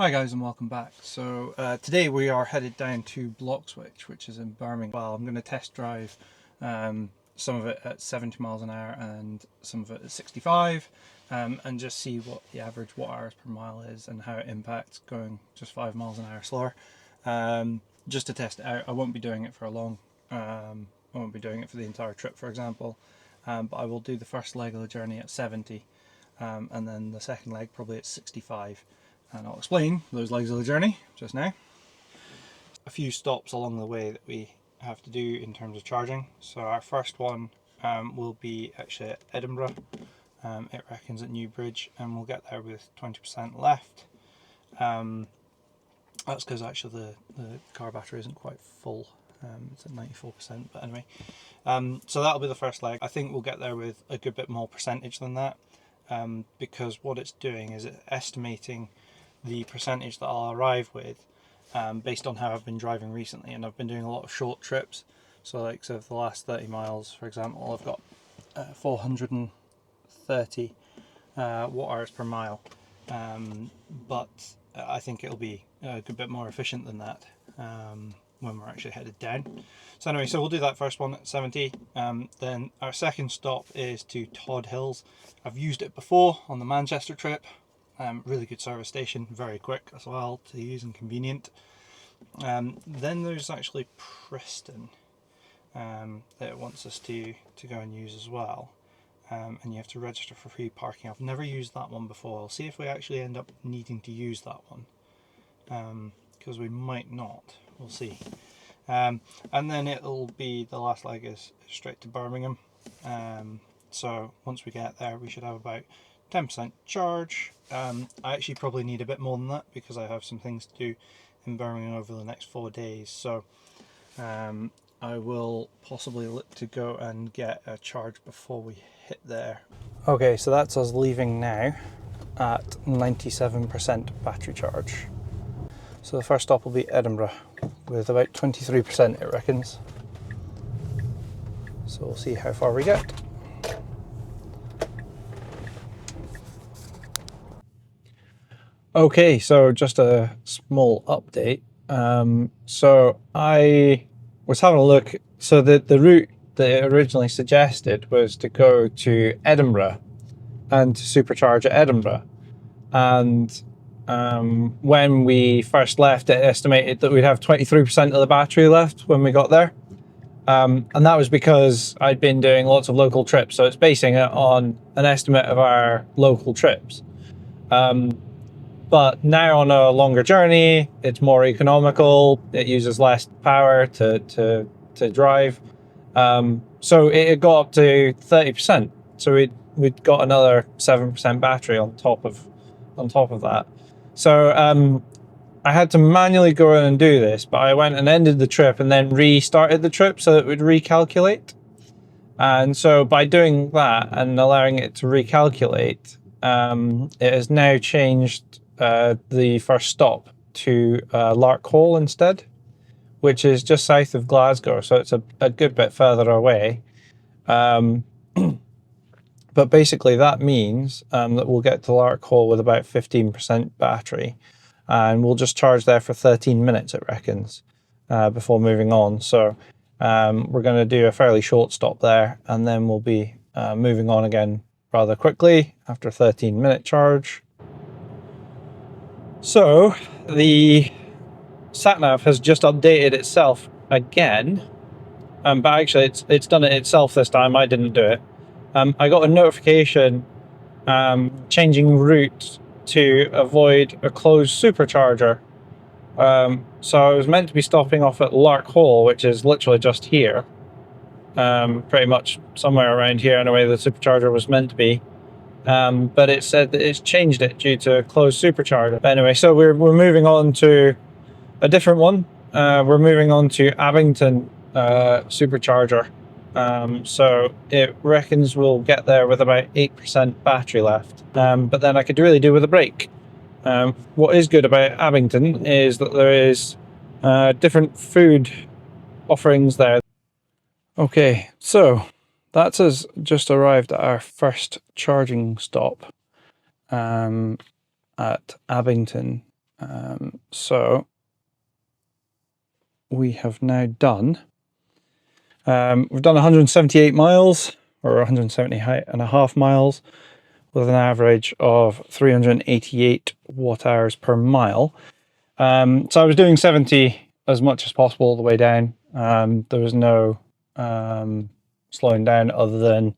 Hi guys and welcome back. So today we are headed down to Bloxwich, which is in Birmingham. Well, I'm going to test drive some of it at 70 miles an hour and some of it at 65 and just see what the average watt hours per mile is and how it impacts going just 5 miles an hour slower. Just to test it out. I won't be doing it for a long, I won't be doing it for the entire trip, for example, but I will do the first leg of the journey at 70 and then the second leg probably at 65. And I'll explain those legs of the journey just now. A few stops along the way that we have to do in terms of charging. So our first one will be actually at Edinburgh. It reckons at Newbridge, and we'll get there with 20% left. That's because actually the car battery isn't quite full. It's at 94%, but anyway. So that'll be the first leg. I think we'll get there with a good bit more percentage than that, because what it's doing is it's estimating the percentage that I'll arrive with based on how I've been driving recently, and I've been doing a lot of short trips. So like, so for the last 30 miles, for example, I've got 430 watt hours per mile, but I think it'll be a good bit more efficient than that when we're actually headed down. So anyway, so we'll do that first one at 70. Then our second stop is to Todd Hills. I've used it before on the Manchester trip. Really good service station, very quick as well to use and convenient. Then there's actually Preston that it wants us to go and use as well, and you have to register for free parking. I've never used that one before. I'll see if we actually end up needing to use that one, because we might not, we'll see. And then it'll be, the last leg is straight to Birmingham. So once we get there we should have about 10% charge. I actually probably need a bit more than that because I have some things to do in Birmingham over the next 4 days. So I will possibly look to go and get a charge before we hit there. Okay, so that's us leaving now at 97% battery charge. So the first stop will be Edinburgh with about 23% it reckons. So we'll see how far we get. Okay, so just a small update. So I was having a look. So the route that it originally suggested was to go to Edinburgh and to supercharge at Edinburgh. And when we first left, it estimated that we'd have 23% of the battery left when we got there. And that was because I'd been doing lots of local trips. So it's basing it on an estimate of our local trips. But now on a longer journey, it's more economical. It uses less power to drive. So it got up to 30%. So we'd got another 7% battery on top of that. So I had to manually go in and do this, but I went and ended the trip and then restarted the trip so that it would recalculate. And so by doing that and allowing it to recalculate, it has now changed the first stop to Lark Hall instead, which is just south of Glasgow, so it's a good bit further away. But basically that means that we'll get to Lark Hall with about 15% battery, and we'll just charge there for 13 minutes it reckons before moving on. So we're going to do a fairly short stop there, and then we'll be moving on again rather quickly after a 13-minute charge. So the sat-nav has just updated itself again, but actually it's done it itself this time. I didn't do it. I got a notification changing route to avoid a closed supercharger. So I was meant to be stopping off at Lark Hall, which is literally just here, pretty much somewhere around here in a way the supercharger was meant to be. But it said that it's changed it due to a closed supercharger. But anyway, so we're moving on to a different one. We're moving on to Abington Supercharger. So it reckons we'll get there with about 8% battery left. But then I could really do with a break. What is good about Abington is that there is different food offerings there. Okay, so that's us just arrived at our first charging stop at Abington. So we have now done, we've done 178 miles, or 170.5 miles, with an average of 388 watt hours per mile. So I was doing 70 as much as possible all the way down. There was no slowing down, other than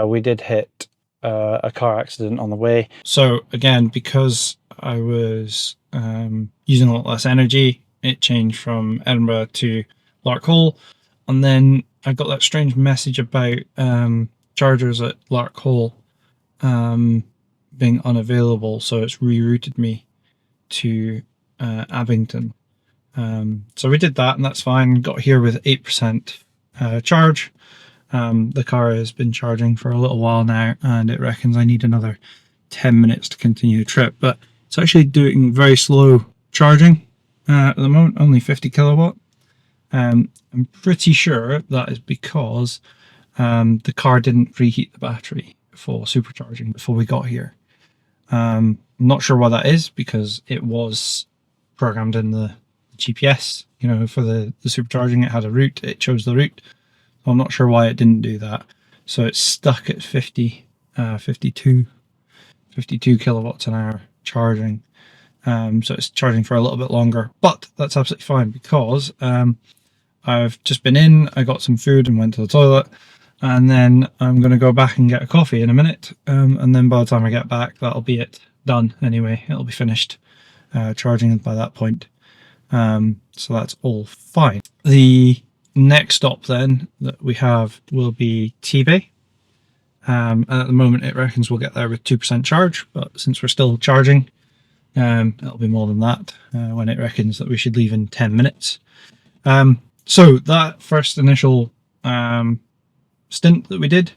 we did hit a car accident on the way. So again, because I was using a lot less energy, it changed from Edinburgh to Larkhall, and then I got that strange message about chargers at Larkhall being unavailable, so it's rerouted me to Abington. So we did that, and that's fine. Got here with 8% charge. The car has been charging for a little while now, and it reckons I need another 10 minutes to continue the trip, but it's actually doing very slow charging at the moment, only 50 kilowatt. I'm pretty sure that is because the car didn't preheat the battery for supercharging before we got here. I'm not sure why that is, because it was programmed in the GPS, you know, for the supercharging. It had a route, it chose the route. I'm not sure why it didn't do that. So it's stuck at 52 kilowatts an hour charging. So it's charging for a little bit longer, but that's absolutely fine, because I've just been in, I got some food and went to the toilet, and then I'm going to go back and get a coffee in a minute, and then by the time I get back, that'll be it done anyway. It'll be finished charging by that point. So that's all fine. The next stop then that we have will be T-Bay. And at the moment it reckons we'll get there with 2% charge, but since we're still charging, it'll be more than that when it reckons that we should leave in 10 minutes. So that first initial stint that we did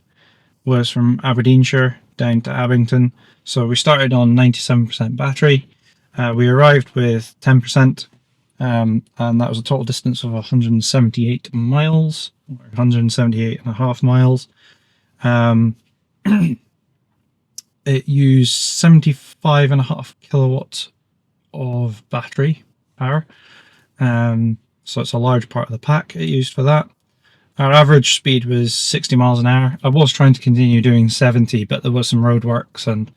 was from Aberdeenshire down to Abington. So we started on 97% battery. We arrived with 10%, and that was a total distance of 178 miles, or 178.5 miles. It used 75.5 kilowatts of battery power. So it's a large part of the pack it used for that. Our average speed was 60 miles an hour. I was trying to continue doing 70, but there was some roadworks and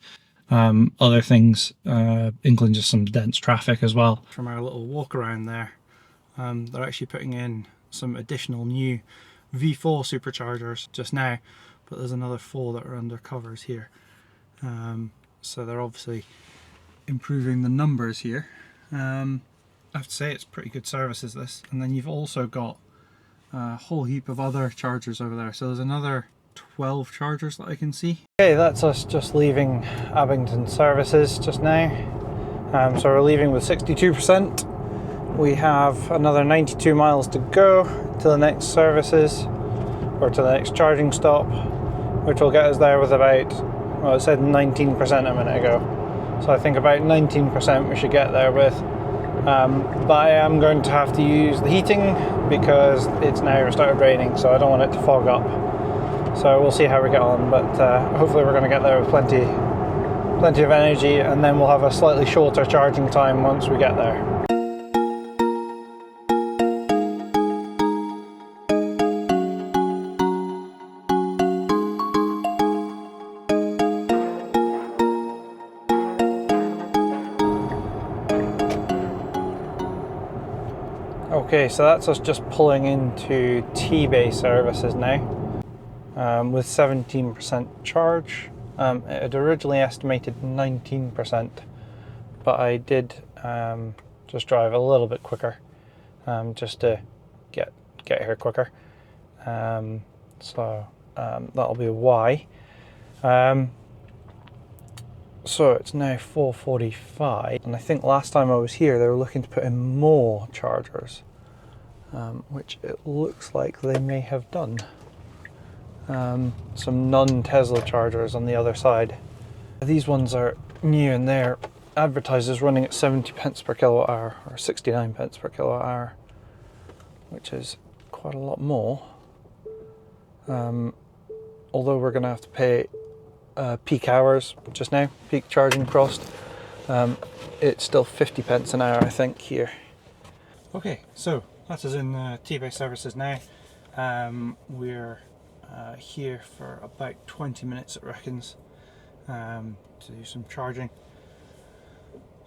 other things, including just some dense traffic as well. From our little walk around there, they're actually putting in some additional new V4 superchargers just now, but there's another 4 that are under covers here. So they're obviously improving the numbers here. I have to say it's pretty good services, this. And then you've also got a whole heap of other chargers over there. So there's another 12 chargers that I can see. Okay, that's us just leaving Abington services just now. So we're leaving with 62%. We have another 92 miles to go to the next services, or to the next charging stop, which will get us there with about, well, it said 19% a minute ago. So I think about 19% we should get there with. But I am going to have to use the heating because it's now started raining, so I don't want it to fog up. So we'll see how we get on, but hopefully we're going to get there with plenty of energy, and then we'll have a slightly shorter charging time once we get there. Okay, so that's us just pulling into T-Bay services now with 17% charge. It had originally estimated 19%, but I did just drive a little bit quicker just to get here quicker. So that'll be why. So it's now 4:45, and I think last time I was here they were looking to put in more chargers, which it looks like they may have done. Some non-Tesla chargers on the other side. These ones are new, and they're advertised as running at 70 pence per kilowatt hour, or 69 pence per kilowatt hour, which is quite a lot more. Although we're going to have to pay peak hours just now, peak charging cost, It's still 50 pence an hour, I think, here. Okay, so that is in T-Bay services now. We're here for about 20 minutes, it reckons, to do some charging.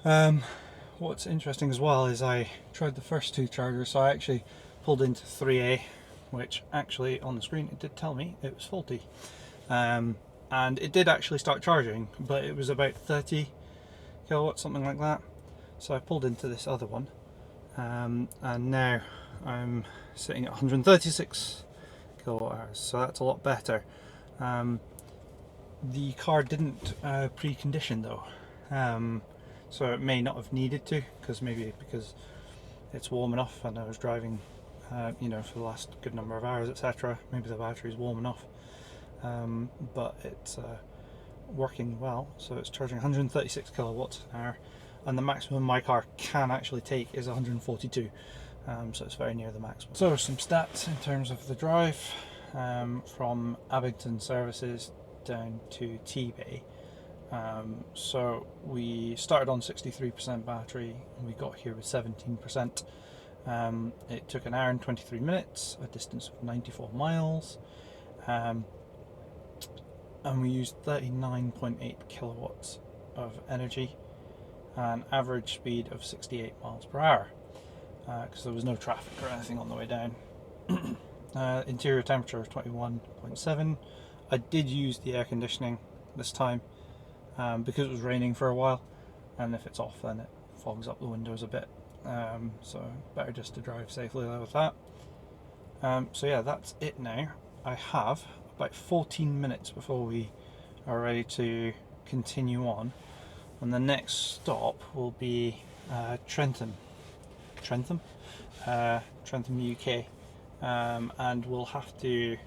What's interesting as well is I tried the first two chargers, so I actually pulled into 3A, which actually on the screen it did tell me it was faulty. And it did actually start charging, but it was about 30 kilowatts, something like that. So I pulled into this other one, and now I'm sitting at 136 kilowatt hours, so that's a lot better. The car didn't precondition though, so it may not have needed to, because it's warm enough and I was driving you know, for the last good number of hours, etc. Maybe the battery's warm enough, but it's working well. So it's charging 136 kilowatts an hour, and the maximum my car can actually take is 142, so it's very near the maximum. So some stats in terms of the drive, from Abington services down to T-Bay. So we started on 63% battery and we got here with 17%. It took an hour and 23 minutes, a distance of 94 miles, and we used 39.8 kilowatts of energy, an average speed of 68 miles per hour, because there was no traffic or anything on the way down. Interior temperature of 21.7. I did use the air conditioning this time, because it was raining for a while, and if it's off then it fogs up the windows a bit, so better just to drive safely with that. So yeah, that's it now. I have about 14 minutes before we are ready to continue on, and the next stop will be Trentham, UK, and we'll have to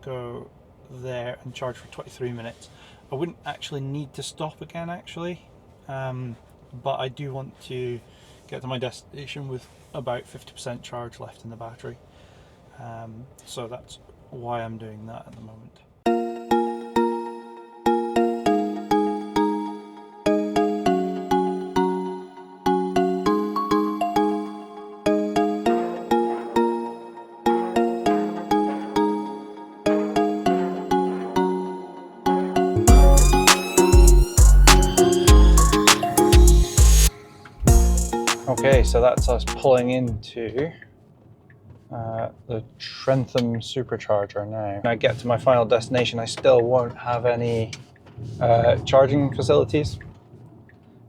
go there and charge for 23 minutes. I wouldn't actually need to stop again actually, but I do want to get to my destination with about 50% charge left in the battery, so that's why I'm doing that at the moment. Okay, so that's us pulling into the Trentham Supercharger now. When I get to my final destination, I still won't have any charging facilities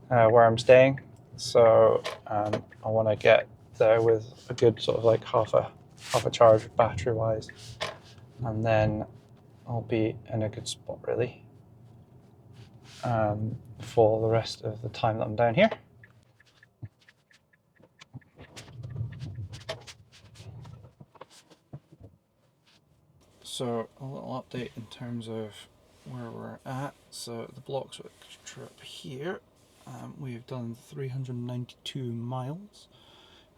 where I'm staying, so I want to get there with a good sort of like half a charge battery wise, and then I'll be in a good spot really for the rest of the time that I'm down here. So a little update in terms of where we're at. So the Bloxwich trip here, we've done 392 miles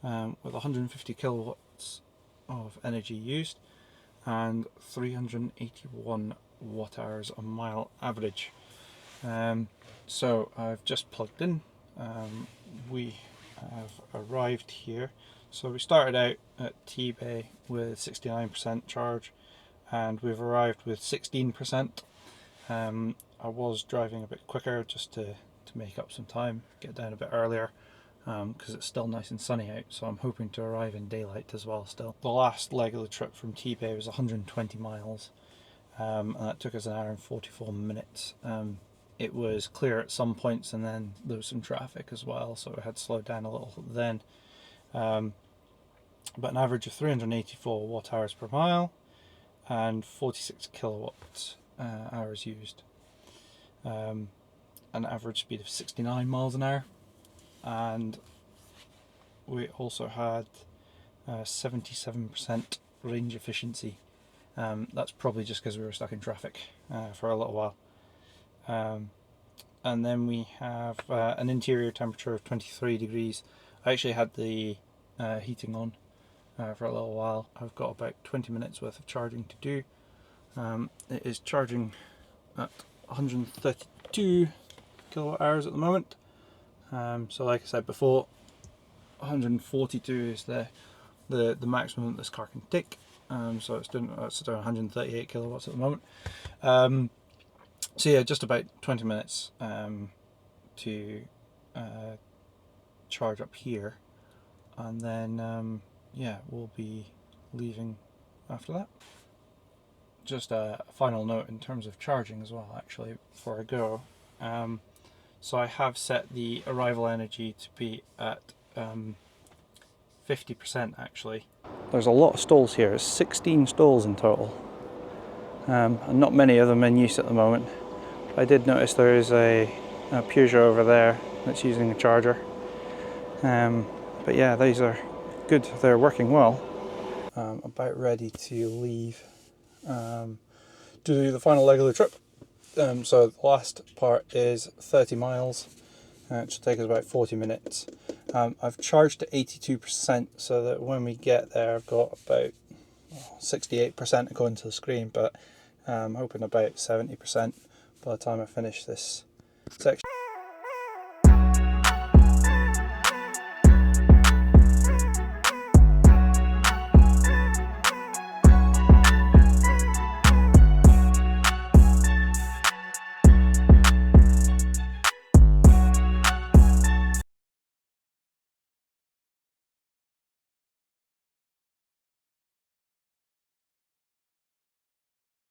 with 150 kilowatts of energy used and 381 watt hours a mile average. So I've just plugged in. We have arrived here. So we started out at T-Bay with 69% charge, and we've arrived with 16%. I was driving a bit quicker just to make up some time, get down a bit earlier, because it's still nice and sunny out, so I'm hoping to arrive in daylight as well still. The last leg of the trip from T-Bay was 120 miles, and that took us an hour and 44 minutes. It was clear at some points and then there was some traffic as well, so it had slowed down a little then. But an average of 384 watt hours per mile and 46 kilowatt hours used. An average speed of 69 miles an hour, and we also had 77% range efficiency. That's probably just because we were stuck in traffic for a little while. And then we have an interior temperature of 23 degrees. I actually had the heating on for a little while. I've got about 20 minutes worth of charging to do. It is charging at 132 kilowatt hours at the moment, So like I said before, 142 is the maximum that this car can take. So it's doing 138 kilowatts at the moment. So yeah, just about 20 minutes to charge up here, and then yeah, we'll be leaving after that. Just a final note in terms of charging as well, actually, before I go. So I have set the arrival energy to be at 50% actually. There's a lot of stalls here. It's 16 stalls in total, and not many of them in use at the moment. I did notice there is a Peugeot over there that's using a charger. But yeah, these are good. They're working well. About ready to leave to do the final leg of the trip. So the last part is 30 miles. It should take us about 40 minutes. I've charged to 82% so that when we get there I've got about 68% according to the screen, but I'm hoping about 70% by the time I finish this section.